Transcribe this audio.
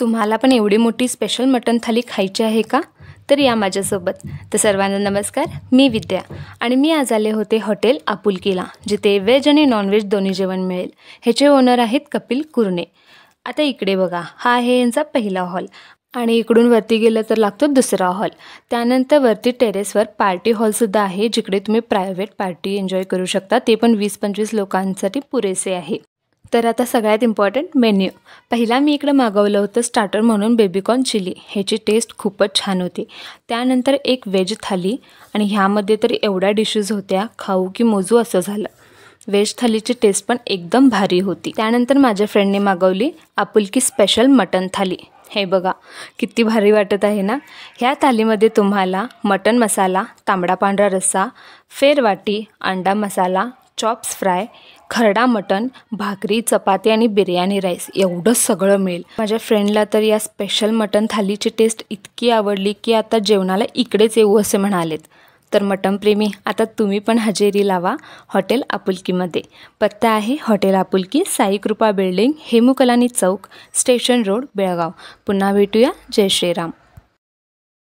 तुम्हाला पण एवढी मोठी स्पेशल मटण थाली खायची आहे का? तर या माझ्यासोबत. तर सर्वांना नमस्कार, मी विद्या आणि मी आज आले होते हॉटेल आपुलकीला, जिथे व्हेज आणि नॉनव्हेज दोन्ही जेवण मिळेल. ह्याचे ओनर आहेत कपिल कुरणे. आता इकडे बघा, हा आहे यांचा पहिला हॉल आणि इकडून वरती गेलं तर लागतो दुसरा हॉल. त्यानंतर वरती टेरेसवर पार्टी हॉलसुद्धा आहे, जिकडे तुम्ही प्रायव्हेट पार्टी एन्जॉय करू शकता. ते पण 20-25 लोकांसाठी पुरेसे आहे. तर आता सगळ्यात इम्पॉर्टंट मेन्यू. पहिला मी इकडे मागवलं होतं स्टार्टर म्हणून बेबीकॉर्न चिली. ह्याची टेस्ट खूपच छान होती. त्यानंतर एक व्हेज थाली आणि ह्यामध्ये तर एवढ्या डिशेस होत्या, खाऊ की मोजू असं झालं. व्हेज थालीची टेस्ट पण एकदम भारी होती. त्यानंतर माझ्या फ्रेंडने मागवली आपुलकी स्पेशल मटन थाली. हे बघा किती भारी वाटत आहे ना. ह्या थालीमध्ये तुम्हाला मटन मसाला, तांबडा पांढरा रस्सा, फेरवाटी, अंडा मसाला, चॉप्स फ्राय, खरडा मटन, भाकरी, चपाती आणि बिर्याणी राईस एवढं सगळं मिळेल. माझ्या फ्रेंडला तर या स्पेशल मटन थालीची टेस्ट इतकी आवडली की आता जेवणाला इकडेच येऊ असे म्हणालेत. तर मटणप्रेमी, आता तुम्ही पण हजेरी लावा हॉटेल आपुलकीमध्ये. पत्ता आहे हॉटेल आपुलकी, साई कृपा बिल्डिंग, हेमू कलानी चौक, स्टेशन रोड, बेळगाव. पुन्हा भेटूया. जय श्रीराम.